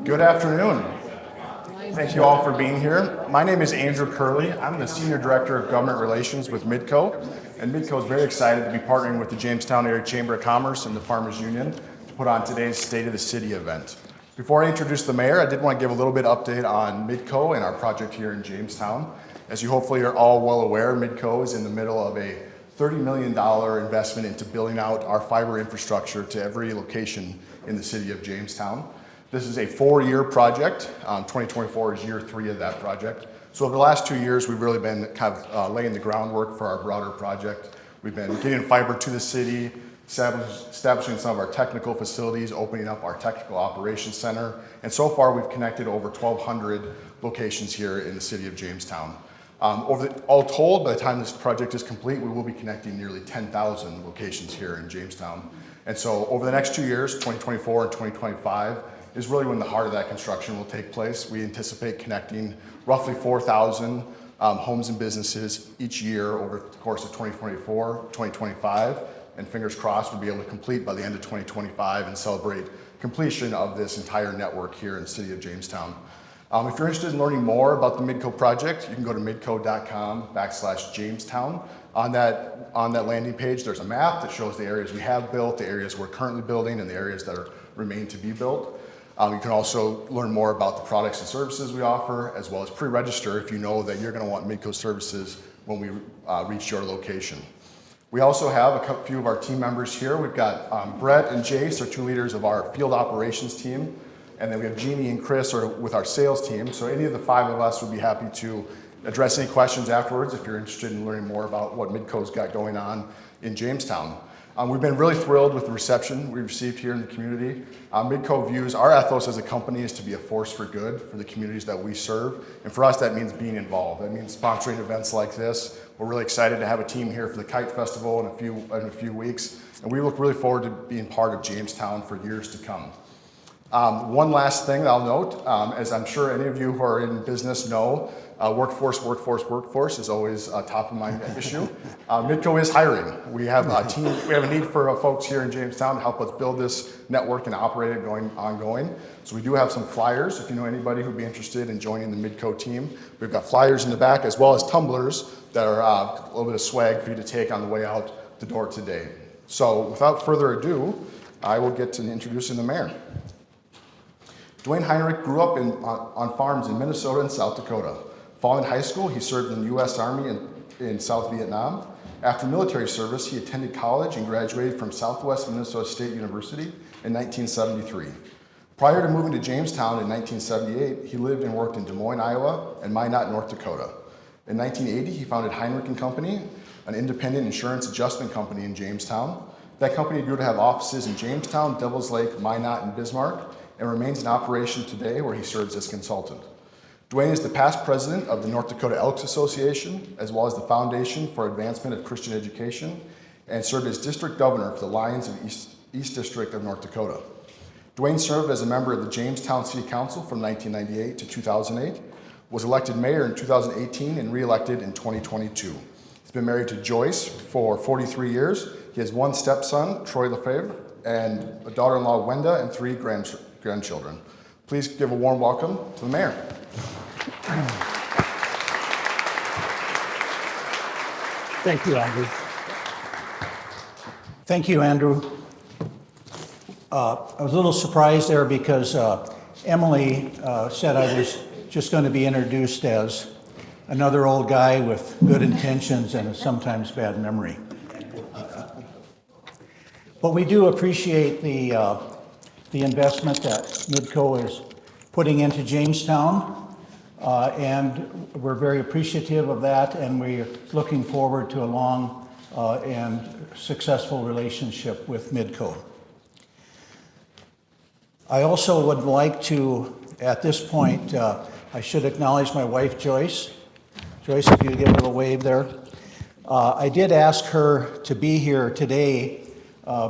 Good afternoon. Thank you all for being here. My name is Andrew Curley. I'm the Senior Director of Government Relations with Midco, and Midco is very excited to be partnering with the Jamestown Area Chamber of Commerce and the Farmers Union to put on today's State of the City event. Before I introduce the mayor, I did want to give a little bit of update on Midco and our project here in Jamestown. As you hopefully are all well aware, Midco is in the middle of a $30 million investment into building out our fiber infrastructure to every location in the city of Jamestown. This is a 4-year project. 2024 is year 3 of that project. So over the last 2 years, we've really been kind of laying the groundwork for our broader project. We've been getting fiber to the city, establishing some of our technical facilities, opening up our technical operations center, and so far we've connected over 1,200 locations here in the city of Jamestown. All told, by the time this project is complete, we will be connecting nearly 10,000 locations here in Jamestown. And so over the next 2 years, 2024 and 2025, is really when the heart of that construction will take place. We anticipate connecting roughly 4,000 homes and businesses each year over the course of 2024, 2025, and fingers crossed we'll be able to complete by the end of 2025 and celebrate completion of this entire network here in the city of Jamestown. If you're interested in learning more about the Midco project, you can go to midco.com/Jamestown. On that landing page, there's a map that shows the areas we have built, the areas we're currently building, and the areas that remain to be built. You can also learn more about the products and services we offer, as well as pre-register if you know that you're going to want Midco services when we reach your location. We also have a few of our team members here. We've got Brett and Jace, are 2 leaders of our field operations team. And then we have Jeannie and Chris are with our sales team. So any of the 5 of us would be happy to address any questions afterwards if you're interested in learning more about what Midco's got going on in Jamestown. We've been really thrilled with the reception we received here in the community. Midco views our ethos as a company is to be a force for good for the communities that we serve. And for us, that means being involved. That means sponsoring events like this. We're really excited to have a team here for the Kite Festival in a few weeks. And we look really forward to being part of Jamestown for years to come. One last thing that I'll note, as I'm sure any of you who are in business know, workforce is always a top of mind issue. Midco is hiring. We have a need for folks here in Jamestown to help us build this network and operate it ongoing. So we do have some flyers if you know anybody who'd be interested in joining the Midco team. We've got flyers in the back as well as tumblers that are a little bit of swag for you to take on the way out the door today. So without further ado, I will get to introducing the mayor. Dwayne Heinrich grew up on farms in Minnesota and South Dakota. Following high school, he served in the U.S. Army in South Vietnam. After military service, he attended college and graduated from Southwest Minnesota State University in 1973. Prior to moving to Jamestown in 1978, he lived and worked in Des Moines, Iowa, and Minot, North Dakota. In 1980, he founded Heinrich & Company, an independent insurance adjustment company in Jamestown. That company grew to have offices in Jamestown, Devils Lake, Minot, and Bismarck, and remains in operation today where he serves as consultant. Dwayne is the past president of the North Dakota Elks Association, as well as the Foundation for Advancement of Christian Education, and served as district governor for the Lions of East District of North Dakota. Dwayne served as a member of the Jamestown City Council from 1998 to 2008, was elected mayor in 2018 and re-elected in 2022. He's been married to Joyce for 43 years. He has 1 stepson, Troy Lefebvre, and a daughter-in-law, Wenda, and 3 grandchildren. Please give a warm welcome to the mayor. Thank you, Andrew. Thank you, Andrew. I was a little surprised there because Emily said I was just going to be introduced as another old guy with good intentions and a sometimes bad memory. But we do appreciate the investment that Midco is putting into Jamestown, and we're very appreciative of that, and we're looking forward to a long and successful relationship with Midco. I also would like to, at this point, I should acknowledge my wife, Joyce. Joyce, if you give a little wave there. I did ask her to be here today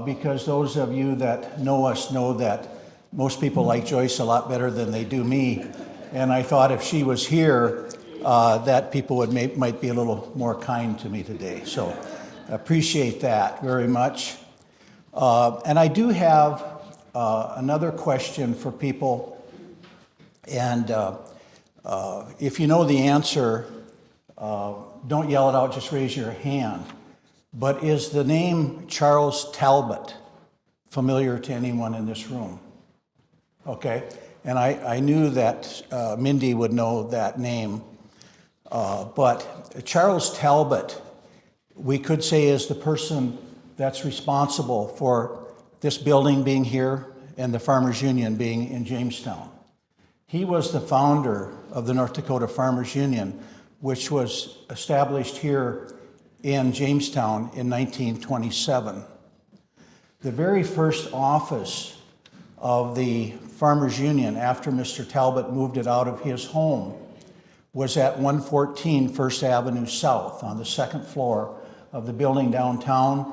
because those of you that know us know that most people like Joyce a lot better than they do me. And I thought if she was here, that people might be a little more kind to me today. So I appreciate that very much. And I do have another question for people, and if you know the answer, don't yell it out, just raise your hand. But is the name Charles Talbot familiar to anyone in this room? Okay, and I knew that Mindy would know that name, but Charles Talbot, we could say, is the person that's responsible for this building being here and the Farmers Union being in Jamestown. He was the founder of the North Dakota Farmers Union, which was established here in Jamestown in 1927. The very first office of the Farmers Union after Mr. Talbot moved it out of his home was at 114 First Avenue South on the second floor of the building downtown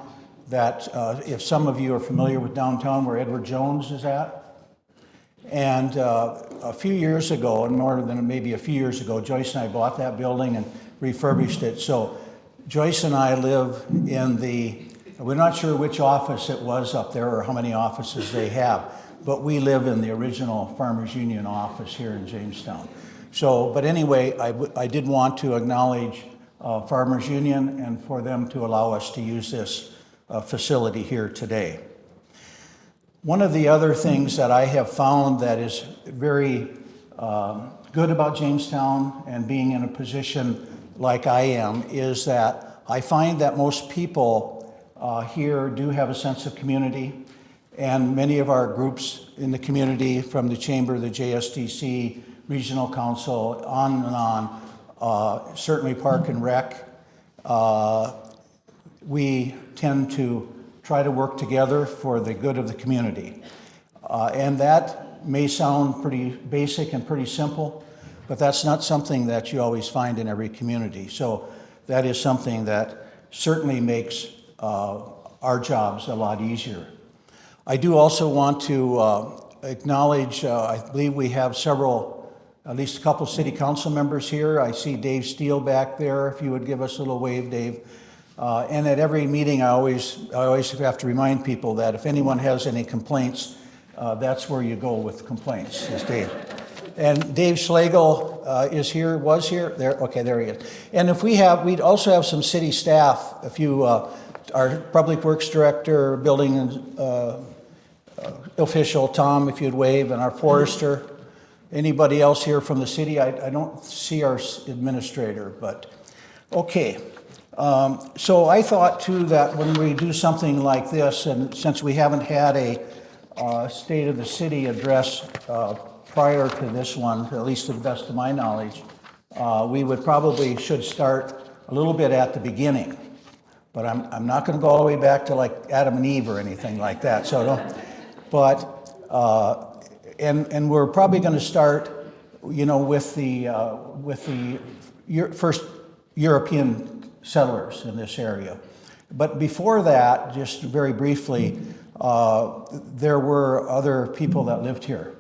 that, if some of you are familiar with downtown where Edward Jones is at. And a few years ago, and more than maybe a few years ago, Joyce and I bought that building and refurbished it. So Joyce and I live in we're not sure which office it was up there or how many offices they have, but we live in the original Farmers Union office here in Jamestown. So, but anyway, I did want to acknowledge Farmers Union and for them to allow us to use this facility here today. One of the other things that I have found that is very good about Jamestown and being in a position like I am is that I find that most people here do have a sense of community, and many of our groups in the community, from the Chamber, the JSDC, Regional Council, on and on, certainly Park and Rec, we tend to try to work together for the good of the community. And that may sound pretty basic and pretty simple, but that's not something that you always find in every community. So that is something that certainly makes our jobs a lot easier. I do also want to acknowledge, I believe we have at least a couple city council members here. I see Dave Steele back there, if you would give us a little wave, Dave. And at every meeting, I always have to remind people that if anyone has any complaints, that's where you go with complaints, is Dave. And Dave Schlegel was here. There, okay, there he is. And we'd also have some city staff. If you, our Public Works Director, Building Official, Tom, if you'd wave, and our Forester. Anybody else here from the city? I don't see our administrator, but okay. So I thought too that when we do something like this, and since we haven't had a State of the City address prior to this one, at least to the best of my knowledge, we should start a little bit at the beginning. But I'm not going to go all the way back to like Adam and Eve or anything like that. So don't. But and we're probably going to start, with the first European settlers in this area. But before that, just very briefly, there were other people that lived here.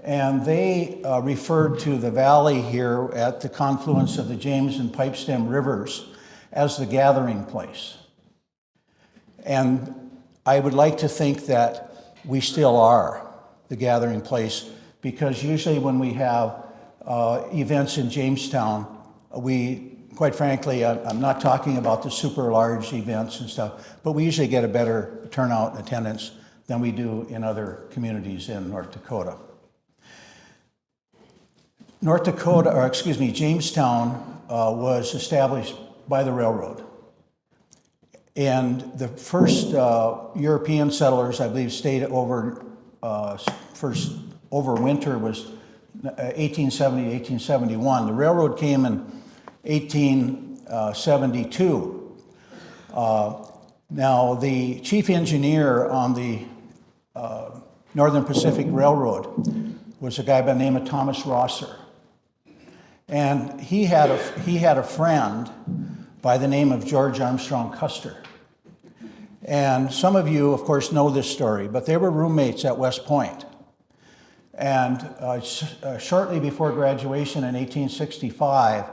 And they referred to the valley here at the confluence of the James and Pipestem rivers as the gathering place. And I would like to think that we still are the gathering place, because usually when we have events in Jamestown, quite frankly, I'm not talking about the super large events and stuff, but we usually get a better turnout and attendance than we do in other communities in North Dakota. Jamestown was established by the railroad. And the first European settlers, I believe, stayed over winter was 1870, 1871. The railroad came in 1872. Now, the chief engineer on the Northern Pacific Railroad was a guy by the name of Thomas Rosser. And he had a friend by the name of George Armstrong Custer. And some of you, of course, know this story, but they were roommates at West Point. And shortly before graduation in 1865,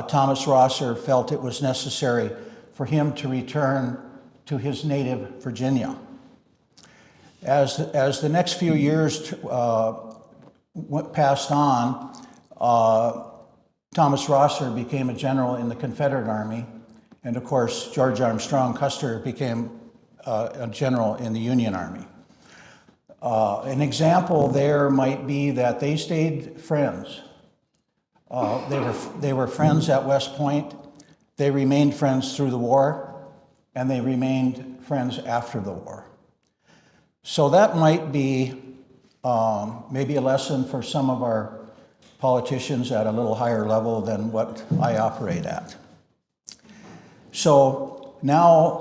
Thomas Rosser felt it was necessary for him to return to his native Virginia. As the next few years passed on, Thomas Rosser became a general in the Confederate Army, and of course, George Armstrong Custer became a general in the Union Army. An example there might be that they stayed friends. They were friends at West Point. They remained friends through the war, and they remained friends after the war. So that might be maybe a lesson for some of our politicians at a little higher level than what I operate at. So now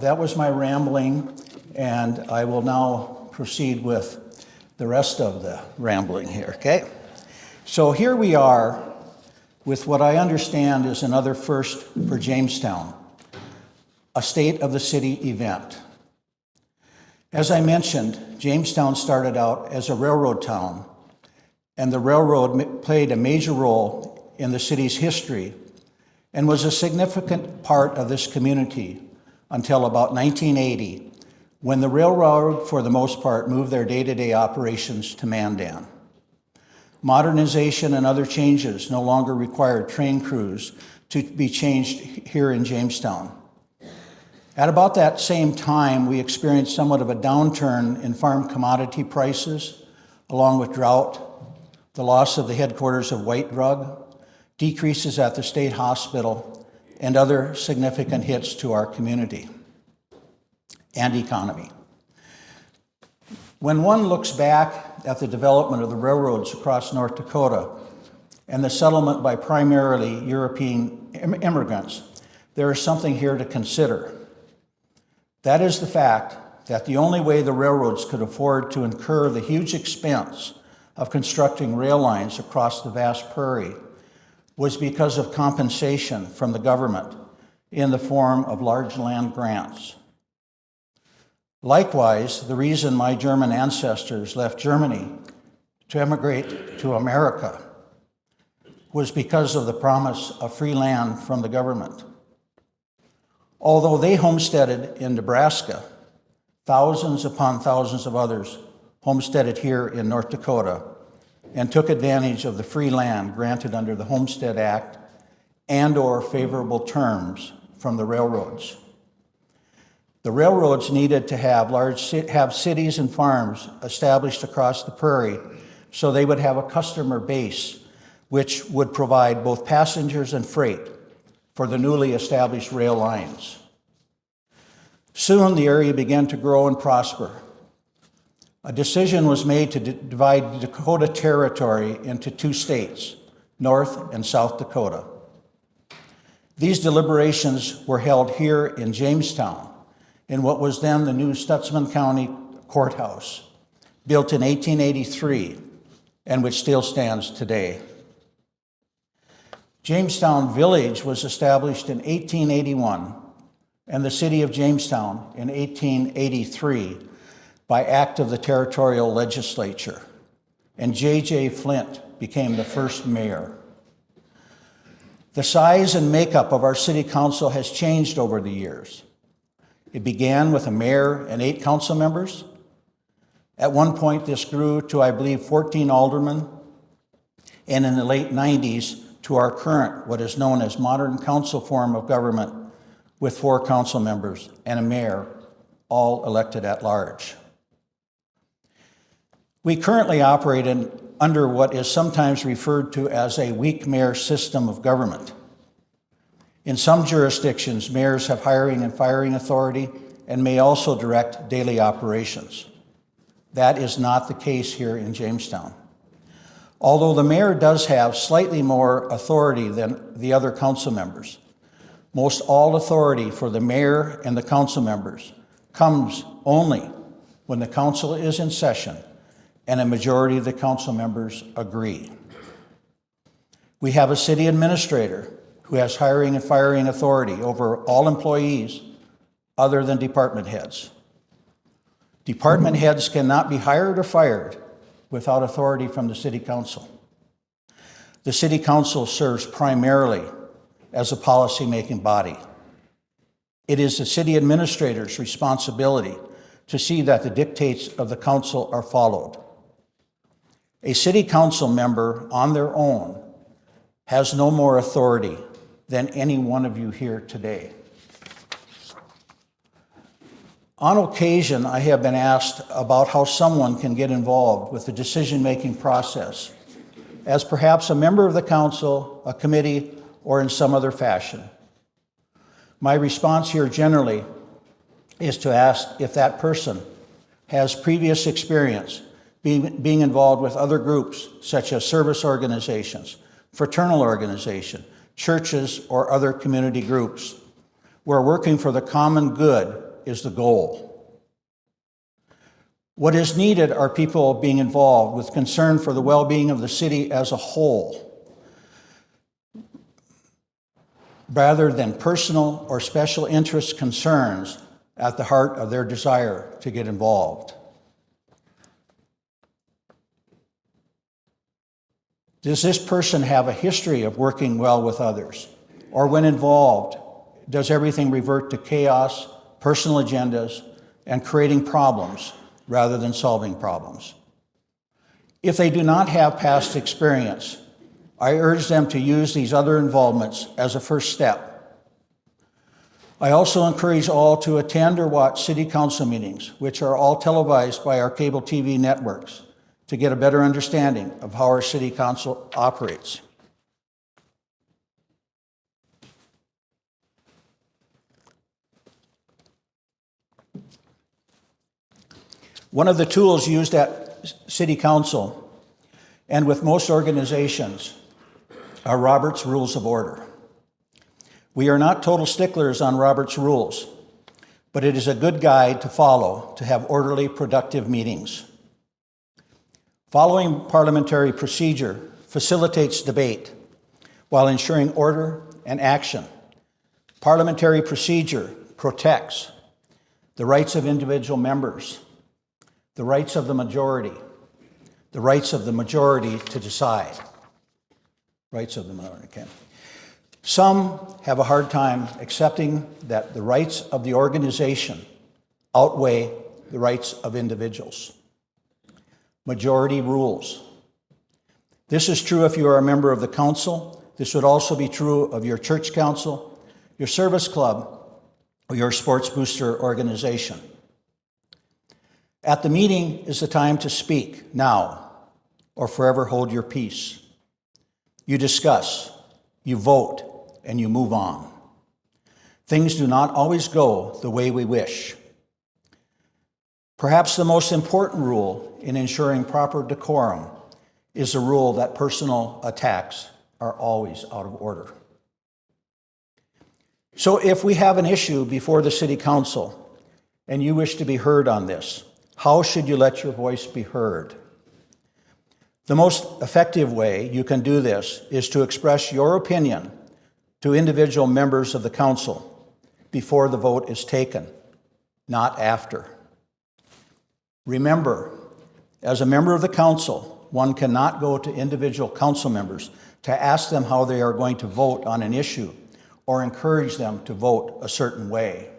that was my rambling, and I will now proceed with the rest of the rambling here, okay? So here we are with what I understand is another first for Jamestown, a State of the City event. As I mentioned, Jamestown started out as a railroad town, and the railroad played a major role in the city's history and was a significant part of this community until about 1980, when the railroad, for the most part, moved their day-to-day operations to Mandan. Modernization and other changes no longer required train crews to be changed here in Jamestown. At about that same time, we experienced somewhat of a downturn in farm commodity prices, along with drought, the loss of the headquarters of White Drug, decreases at the state hospital, and other significant hits to our community and economy. When one looks back at the development of the railroads across North Dakota and the settlement by primarily European immigrants, there is something here to consider. That is the fact that the only way the railroads could afford to incur the huge expense of constructing rail lines across the vast prairie was because of compensation from the government in the form of large land grants. Likewise, the reason my German ancestors left Germany to emigrate to America was because of the promise of free land from the government. Although they homesteaded in Nebraska, thousands upon thousands of others homesteaded here in North Dakota and took advantage of the free land granted under the Homestead Act and/or favorable terms from the railroads. The railroads needed to have cities and farms established across the prairie so they would have a customer base which would provide both passengers and freight for the newly established rail lines. Soon the area began to grow and prosper. A decision was made to divide the Dakota Territory into two states, North and South Dakota. These deliberations were held here in Jamestown, in what was then the new Stutzman County Courthouse, built in 1883 and which still stands today. Jamestown Village was established in 1881 and the city of Jamestown in 1883 by act of the territorial legislature, and J.J. Flint became the first mayor. The size and makeup of our city council has changed over the years. It began with a mayor and 8 council members. At one point, this grew to, I believe, 14 aldermen, and in the late 90s to our current, what is known as modern council form of government, with 4 council members and a mayor, all elected at large. We currently operate under what is sometimes referred to as a weak mayor system of government. In some jurisdictions, mayors have hiring and firing authority and may also direct daily operations. That is not the case here in Jamestown. Although the mayor does have slightly more authority than the other council members, most all authority for the mayor and the council members comes only when the council is in session and a majority of the council members agree. We have a city administrator who has hiring and firing authority over all employees other than department heads. Department heads cannot be hired or fired without authority from the city council. The city council serves primarily as a policy-making body. It is the city administrator's responsibility to see that the dictates of the council are followed. A city council member on their own has no more authority than any one of you here today. On occasion, I have been asked about how someone can get involved with the decision-making process as perhaps a member of the council, a committee, or in some other fashion. My response here generally is to ask if that person has previous experience being involved with other groups such as service organizations, fraternal organizations, churches, or other community groups where working for the common good is the goal. What is needed are people being involved with concern for the well-being of the city as a whole, rather than personal or special interest concerns at the heart of their desire to get involved. Does this person have a history of working well with others? Or when involved, does everything revert to chaos, personal agendas, and creating problems rather than solving problems? If they do not have past experience, I urge them to use these other involvements as a first step. I also encourage all to attend or watch city council meetings, which are all televised by our cable TV networks, to get a better understanding of how our city council operates. One of the tools used at city council and with most organizations are Robert's Rules of Order. We are not total sticklers on Robert's rules, but it is a good guide to follow to have orderly, productive meetings. Following parliamentary procedure facilitates debate while ensuring order and action. Parliamentary procedure protects the rights of individual members, the rights of the majority to decide. Rights of the minority, okay. Some have a hard time accepting that the rights of the organization outweigh the rights of individuals. Majority rules. This is true if you are a member of the council. This would also be true of your church council, your service club, or your sports booster organization. At the meeting is the time to speak now, or forever hold your peace. You discuss, you vote, and you move on. Things do not always go the way we wish. Perhaps the most important rule in ensuring proper decorum is the rule that personal attacks are always out of order. So if we have an issue before the city council and you wish to be heard on this, how should you let your voice be heard? The most effective way you can do this is to express your opinion to individual members of the council before the vote is taken, not after. Remember, as a member of the council, one cannot go to individual council members to ask them how they are going to vote on an issue or encourage them to vote a certain way.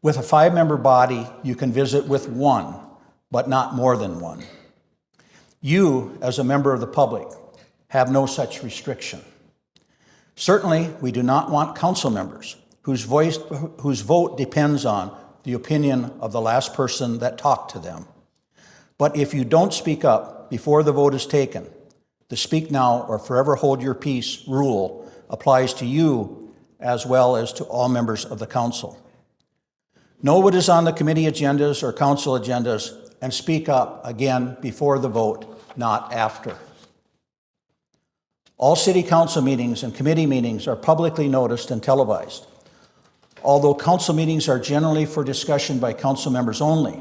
With a 5-member body, you can visit with one, but not more than one. You, as a member of the public, have no such restriction. Certainly, we do not want council members whose vote depends on the opinion of the last person that talked to them. But if you don't speak up before the vote is taken, the speak now or forever hold your peace rule applies to you as well as to all members of the council. Know what is on the committee agendas or council agendas and speak up again before the vote, not after. All city council meetings and committee meetings are publicly noticed and televised. Although council meetings are generally for discussion by council members only,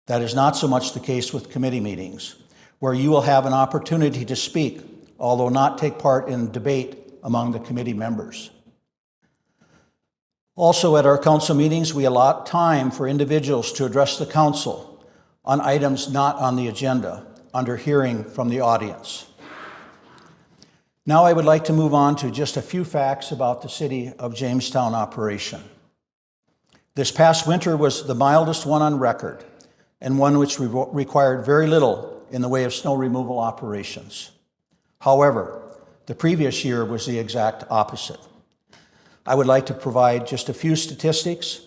that is not so much the case with committee meetings, where you will have an opportunity to speak, although not take part in debate among the committee members. Also, at our council meetings, we allot time for individuals to address the council on items not on the agenda, under hearing from the audience. Now I would like to move on to just a few facts about the City of Jamestown operation. This past winter was the mildest one on record, and one which required very little in the way of snow removal operations. However, the previous year was the exact opposite. I would like to provide just a few statistics.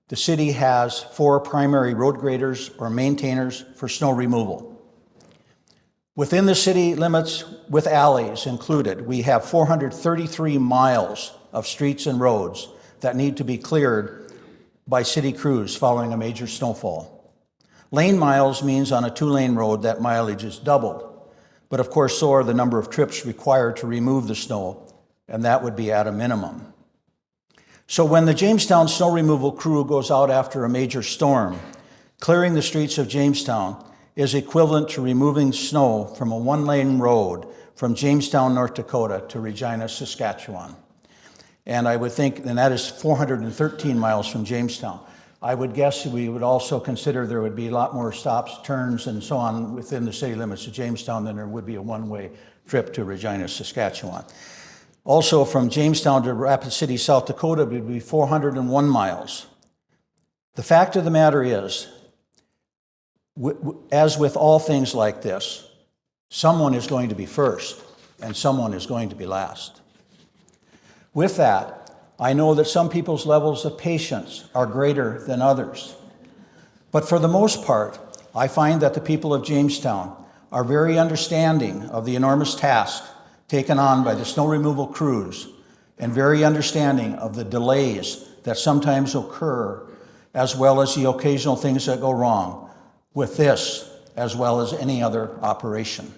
The city has 4 primary road graders or maintainers for snow removal. Within the city limits, with alleys included, we have 433 miles of streets and roads that need to be cleared by city crews following a major snowfall. Lane miles means on a 2-lane road that mileage is doubled, but of course so are the number of trips required to remove the snow, and that would be at a minimum. So when the Jamestown snow removal crew goes out after a major storm, clearing the streets of Jamestown is equivalent to removing snow from a 1-lane road from Jamestown, North Dakota to Regina, Saskatchewan. And I would think, and that is 413 miles from Jamestown. I would guess we would also consider there would be a lot more stops, turns, and so on within the city limits of Jamestown than there would be a one-way trip to Regina, Saskatchewan. Also, from Jamestown to Rapid City, South Dakota, would be 401 miles. The fact of the matter is, as with all things like this, someone is going to be first and someone is going to be last. With that, I know that some people's levels of patience are greater than others. But for the most part, I find that the people of Jamestown are very understanding of the enormous task taken on by the snow removal crews and very understanding of the delays that sometimes occur, as well as the occasional things that go wrong with this, as well as any other operation.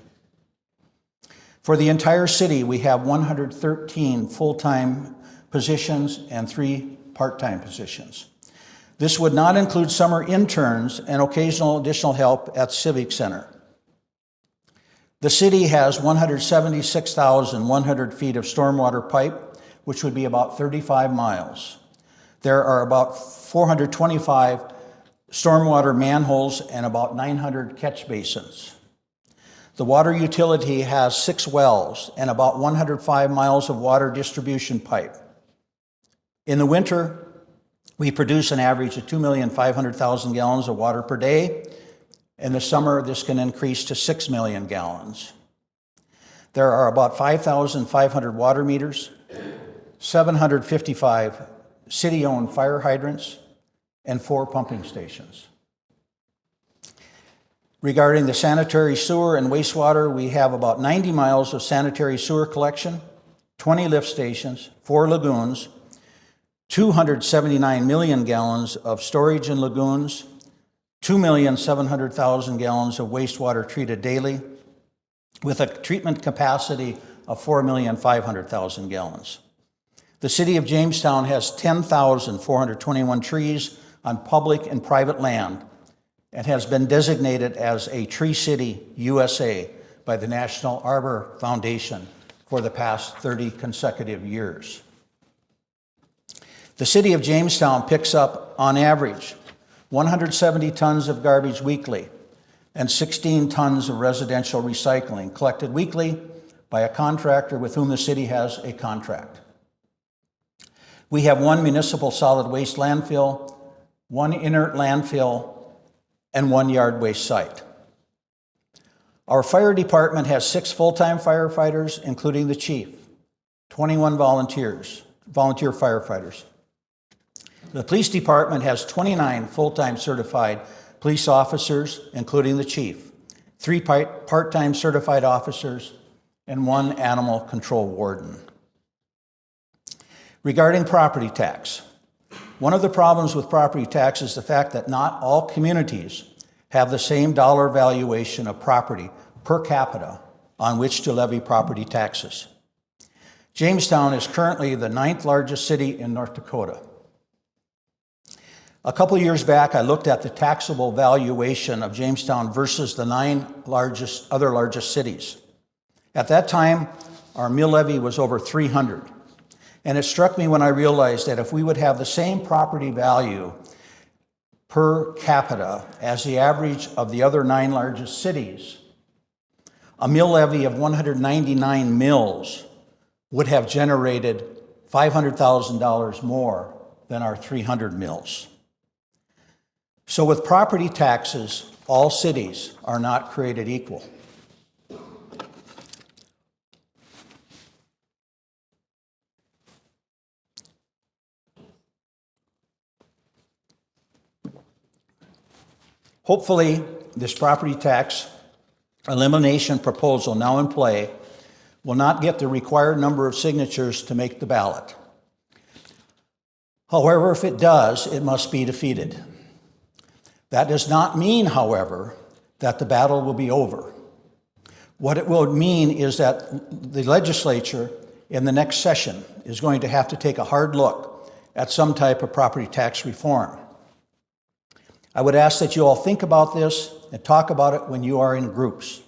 For the entire city, we have 113 full-time positions and 3 part-time positions. This would not include summer interns and occasional additional help at Civic Center. The city has 176,100 feet of stormwater pipe, which would be about 35 miles. There are about 425 stormwater manholes and about 900 catch basins. The water utility has 6 wells and about 105 miles of water distribution pipe. In the winter, we produce an average of 2,500,000 gallons of water per day. In the summer, this can increase to 6 million gallons. There are about 5,500 water meters, 755 city-owned fire hydrants, and 4 pumping stations. Regarding the sanitary sewer and wastewater, we have about 90 miles of sanitary sewer collection, 20 lift stations, 4 lagoons, 279 million gallons of storage in lagoons, 2,700,000 gallons of wastewater treated daily, with a treatment capacity of 4,500,000 gallons. The city of Jamestown has 10,421 trees on public and private land, and has been designated as a Tree City USA by the National Arbor Foundation for the past 30 consecutive years. The city of Jamestown picks up, on average, 170 tons of garbage weekly and 16 tons of residential recycling collected weekly by a contractor with whom the city has a contract. We have 1 municipal solid waste landfill, 1 inert landfill, and 1 yard waste site. Our fire department has 6 full-time firefighters, including the chief, 21 volunteer firefighters. The police department has 29 full-time certified police officers, including the chief, 3 part-time certified officers, and 1 animal control warden. Regarding property tax, one of the problems with property tax is the fact that not all communities have the same dollar valuation of property per capita on which to levy property taxes. Jamestown is currently the 9th largest city in North Dakota. A couple years back, I looked at the taxable valuation of Jamestown versus the 9 other largest cities. At that time, our mill levy was over 300. And it struck me when I realized that if we would have the same property value per capita as the average of the other 9 largest cities, a mill levy of 199 mills would have generated $500,000 more than our 300 mills. So with property taxes, all cities are not created equal. Hopefully, this property tax elimination proposal now in play will not get the required number of signatures to make the ballot. However, if it does, it must be defeated. That does not mean, however, that the battle will be over. What it will mean is that the legislature in the next session is going to have to take a hard look at some type of property tax reform. I would ask that you all think about this and talk about it when you are in groups.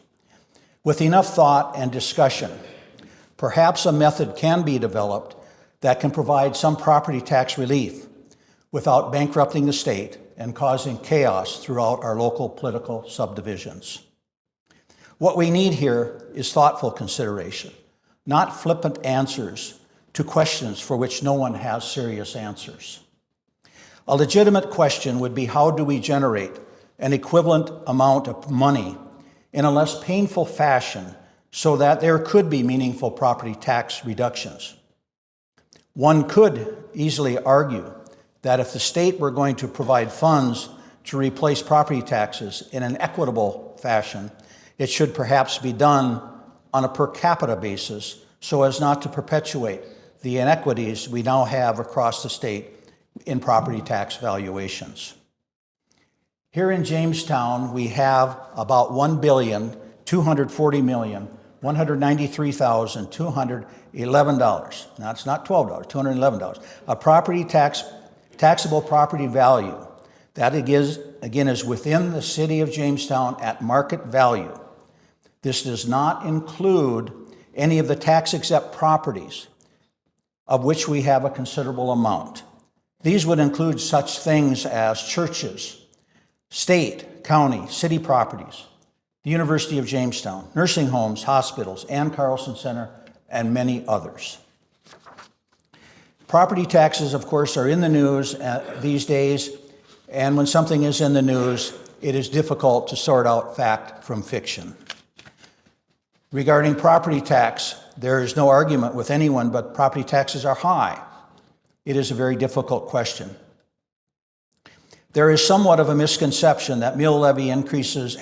With enough thought and discussion, perhaps a method can be developed that can provide some property tax relief without bankrupting the state and causing chaos throughout our local political subdivisions. What we need here is thoughtful consideration, not flippant answers to questions for which no one has serious answers. A legitimate question would be, how do we generate an equivalent amount of money in a less painful fashion so that there could be meaningful property tax reductions? One could easily argue that if the state were going to provide funds to replace property taxes in an equitable fashion, it should perhaps be done on a per capita basis so as not to perpetuate the inequities we now have across the state in property tax valuations. Here in Jamestown, we have about $1,240,193,211. Now, it's not $12, $211. A taxable property value. That again is within the city of Jamestown at market value. This does not include any of the tax-exempt properties of which we have a considerable amount. These would include such things as churches, state, county, city properties, the University of Jamestown, nursing homes, hospitals, Ann Carlson Center, and many others. Property taxes, of course, are in the news these days, and when something is in the news, it is difficult to sort out fact from fiction. Regarding property tax, there is no argument with anyone, but property taxes are high. It is a very difficult question. There is somewhat of a misconception that mill levies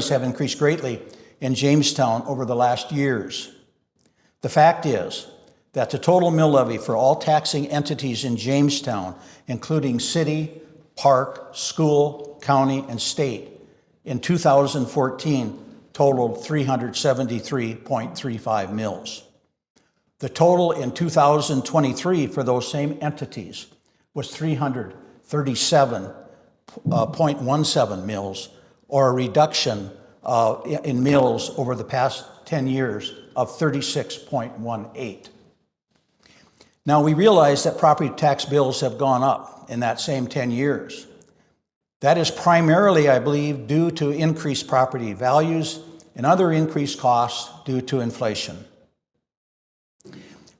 have increased greatly in Jamestown over the last years. The fact is that the total mill levy for all taxing entities in Jamestown, including city, park, school, county, and state, in 2014 totaled 373.35 mills. The total in 2023 for those same entities was 337.17 mills, or a reduction in mills over the past 10 years of 36.18. Now, we realize that property tax bills have gone up in that same 10 years. That is primarily, I believe, due to increased property values and other increased costs due to inflation.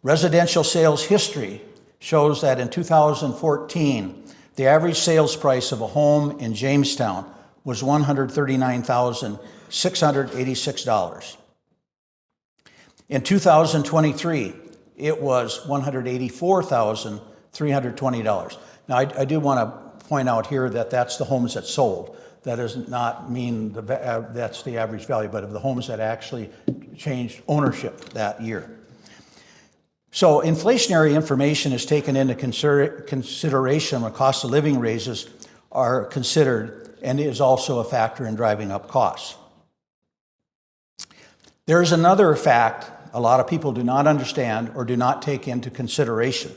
Residential sales history shows that in 2014, the average sales price of a home in Jamestown was $139,686. In 2023, it was $184,320. Now, I do want to point out here that that's the homes that sold. That does not mean that's the average value, but of the homes that actually changed ownership that year. So inflationary information is taken into consideration when cost of living raises are considered, and is also a factor in driving up costs. There is another fact a lot of people do not understand or do not take into consideration.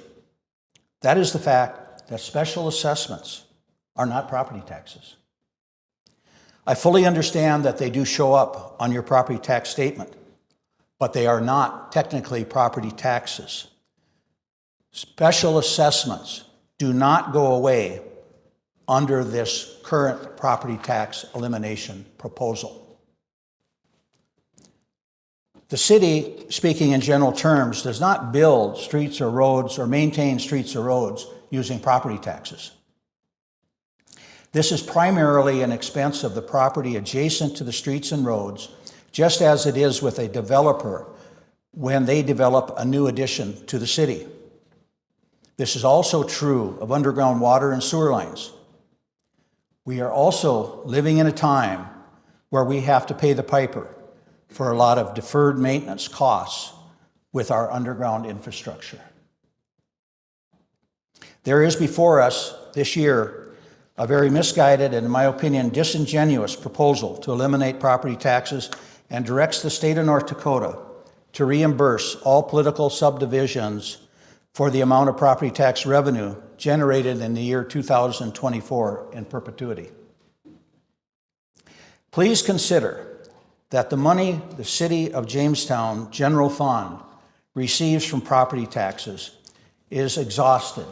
That is the fact that special assessments are not property taxes. I fully understand that they do show up on your property tax statement, but they are not technically property taxes. Special assessments do not go away under this current property tax elimination proposal. The city, speaking in general terms, does not build streets or roads or maintain streets or roads using property taxes. This is primarily an expense of the property adjacent to the streets and roads, just as it is with a developer when they develop a new addition to the city. This is also true of underground water and sewer lines. We are also living in a time where we have to pay the piper for a lot of deferred maintenance costs with our underground infrastructure. There is before us this year a very misguided and, in my opinion, disingenuous proposal to eliminate property taxes and directs the state of North Dakota to reimburse all political subdivisions for the amount of property tax revenue generated in the year 2024 in perpetuity. Please consider that the money the City of Jamestown General Fund receives from property taxes is exhausted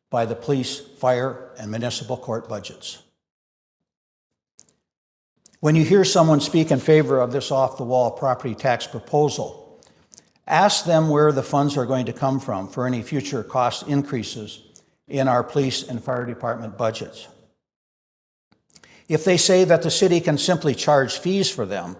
by the police, fire, and municipal court budgets. When you hear someone speak in favor of this off-the-wall property tax proposal, ask them where the funds are going to come from for any future cost increases in our police and fire department budgets. If they say that the city can simply charge fees for them,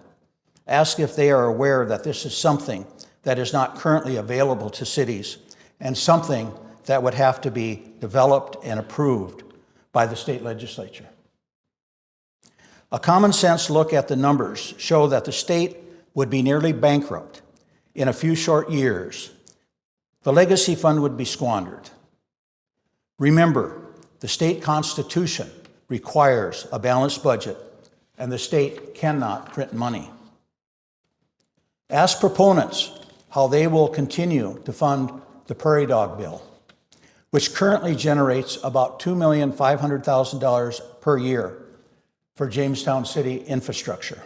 ask if they are aware that this is something that is not currently available to cities and something that would have to be developed and approved by the state legislature. A common sense look at the numbers show that the state would be nearly bankrupt in a few short years. The legacy fund would be squandered. Remember, the state constitution requires a balanced budget, and the state cannot print money. Ask proponents how they will continue to fund the Prairie Dog Bill, which currently generates about $2,500,000 per year for Jamestown City infrastructure.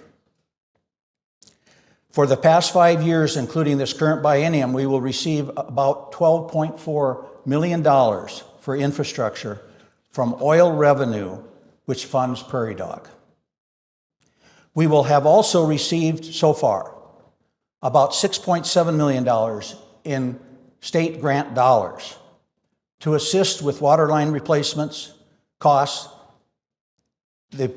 For the past 5 years, including this current biennium, we will receive about $12.4 million for infrastructure from oil revenue, which funds Prairie Dog. We will have also received so far about $6.7 million in state grant dollars to assist with waterline replacements, costs, the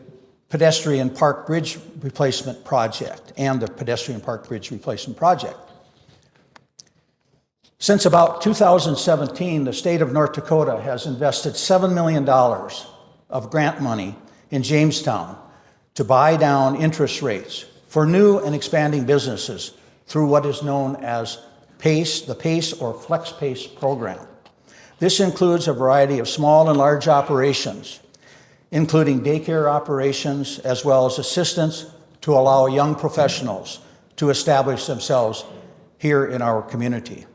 pedestrian park bridge replacement project, and the pedestrian park bridge replacement project. Since about 2017, the state of North Dakota has invested $7 million of grant money in Jamestown to buy down interest rates for new and expanding businesses through what is known as PACE, the PACE or Flex PACE program. This includes a variety of small and large operations, including daycare operations, as well as assistance to allow young professionals to establish themselves here in our community.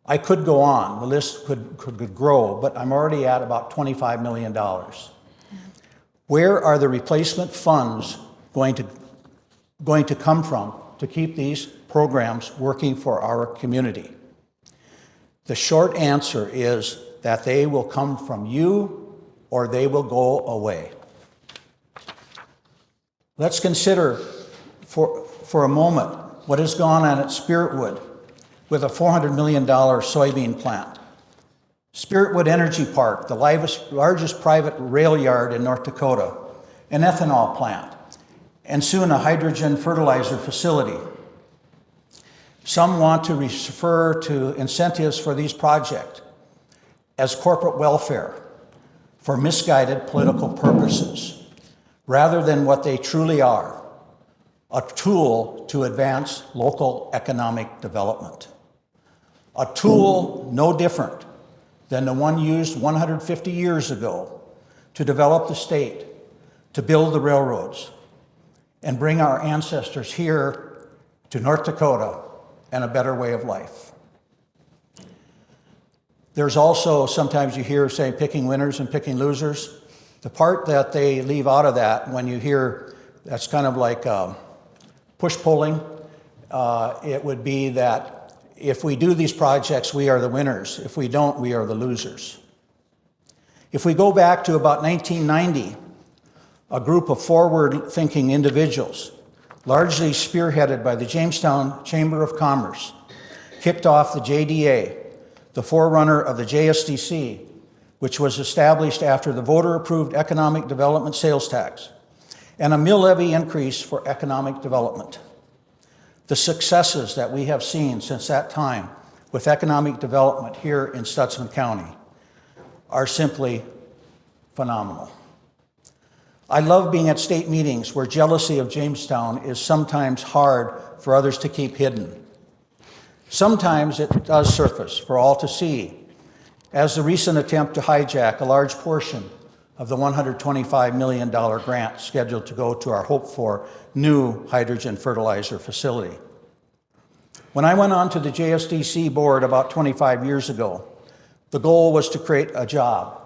I could go on, the list could grow, but I'm already at about $25 million. Where are the replacement funds going to come from to keep these programs working for our community? The short answer is that they will come from you or they will go away. Let's consider for a moment what has gone on at Spiritwood with a $400 million soybean plant. Spiritwood Energy Park, the largest private rail yard in North Dakota, an ethanol plant, and soon a hydrogen fertilizer facility. Some want to refer to incentives for these projects as corporate welfare for misguided political purposes, rather than what they truly are, a tool to advance local economic development. A tool no different than the one used 150 years ago to develop the state, to build the railroads, and bring our ancestors here to North Dakota and a better way of life. There's also, sometimes you hear saying picking winners and picking losers. The part that they leave out of that, when you hear, that's kind of like push-pulling. It would be that if we do these projects, we are the winners. If we don't, we are the losers. If we go back to about 1990, a group of forward-thinking individuals, largely spearheaded by the Jamestown Chamber of Commerce, kicked off the JDA, the forerunner of the JSDC, which was established after the voter-approved economic development sales tax, and a mill levy increase for economic development. The successes that we have seen since that time with economic development here in Stutsman County are simply phenomenal. I love being at state meetings where jealousy of Jamestown is sometimes hard for others to keep hidden. Sometimes it does surface for all to see, as the recent attempt to hijack a large portion of the $125 million grant scheduled to go to our hoped-for new hydrogen fertilizer facility. When I went on to the JSDC board about 25 years ago, the goal was to create a job,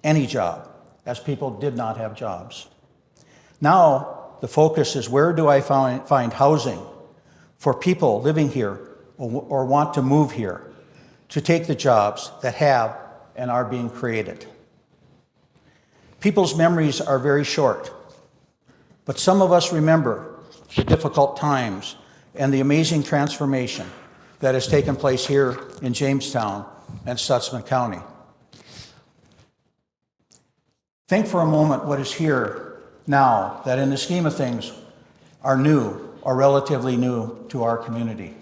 any job, as people did not have jobs. Now, the focus is where do I find housing for people living here or want to move here to take the jobs that have and are being created. People's memories are very short, but some of us remember the difficult times and the amazing transformation that has taken place here in Jamestown and Stutsman County. Think for a moment what is here now that in the scheme of things are new or relatively new to our community.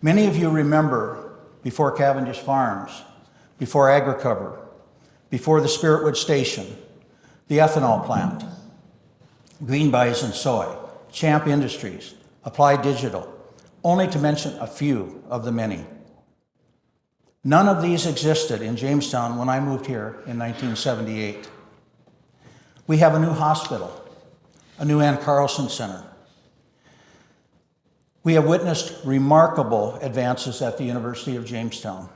Many of you remember before Cavendish Farms, before AgriCover, before the Spiritwood Station, the ethanol plant, Green Bison Soy, Champ Industries, Applied Digital, only to mention a few of the many. None of these existed in Jamestown when I moved here in 1978. We have a new hospital, a new Ann Carlson Center. We have witnessed remarkable advances at the University of Jamestown.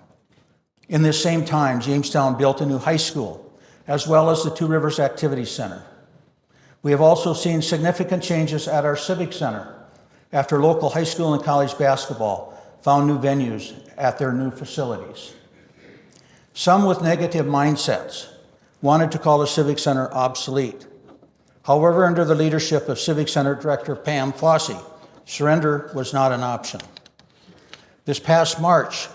In this same time, Jamestown built a new high school, as well as the Two Rivers Activity Center. We have also seen significant changes at our Civic Center after local high school and college basketball found new venues at their new facilities. Some with negative mindsets wanted to call the Civic Center obsolete. However, under the leadership of Civic Center Director Pam Fossey, surrender was not an option. This past March,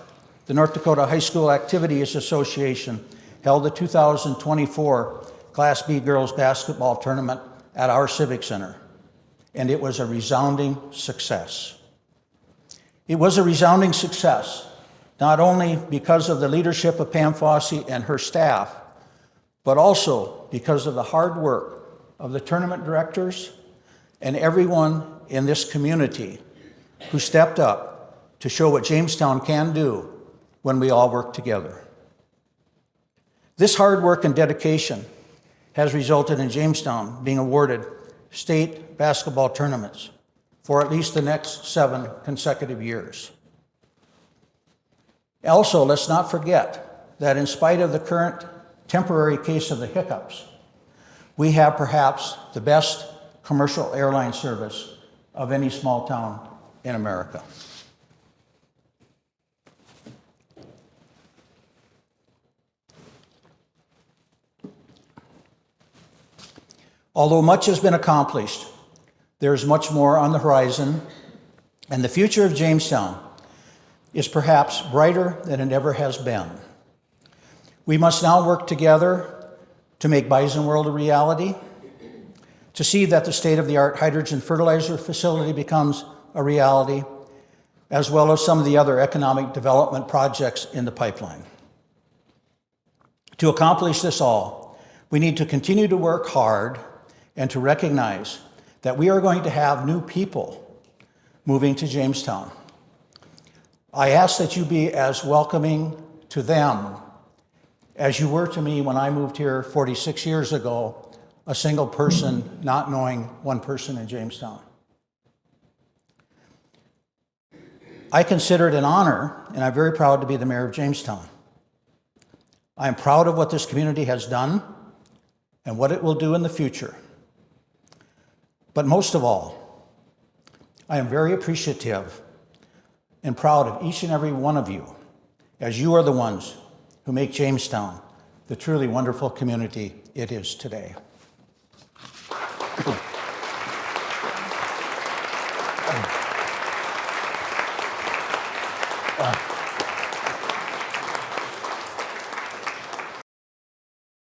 the North Dakota High School Activities Association held the 2024 Class B girls basketball tournament at our Civic Center, and it was a resounding success. It was a resounding success, not only because of the leadership of Pam Fossey and her staff, but also because of the hard work of the tournament directors and everyone in this community who stepped up to show what Jamestown can do when we all work together. This hard work and dedication has resulted in Jamestown being awarded state basketball tournaments for at least the next 7 consecutive years. Also, let's not forget that in spite of the current temporary case of the hiccups, we have perhaps the best commercial airline service of any small town in America. Although much has been accomplished, there is much more on the horizon, and the future of Jamestown is perhaps brighter than it ever has been. We must now work together to make Bison World a reality, to see that the state-of-the-art hydrogen fertilizer facility becomes a reality, as well as some of the other economic development projects in the pipeline. To accomplish this all, we need to continue to work hard and to recognize that we are going to have new people moving to Jamestown. I ask that you be as welcoming to them as you were to me when I moved here 46 years ago, a single person not knowing one person in Jamestown. I consider it an honor, and I'm very proud to be the mayor of Jamestown. I am proud of what this community has done and what it will do in the future. But most of all, I am very appreciative and proud of each and every one of you, as you are the ones who make Jamestown the truly wonderful community it is today.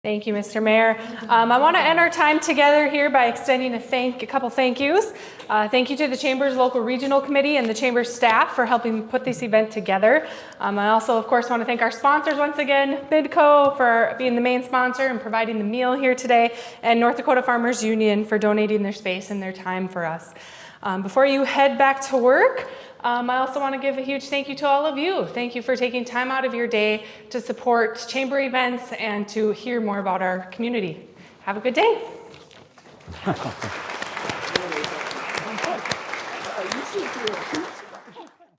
Thank you, Mr. Mayor. I want to end our time together here by extending a couple thank yous. Thank you to the Chamber's local regional committee and the Chamber's staff for helping put this event together. I also, of course, want to thank our sponsors once again, Bidco for being the main sponsor and providing the meal here today, and North Dakota Farmers Union for donating their space and their time for us. Before you head back to work, I also want to give a huge thank you to all of you. Thank you for taking time out of your day to support Chamber events and to hear more about our community. Have a good day. You should do it.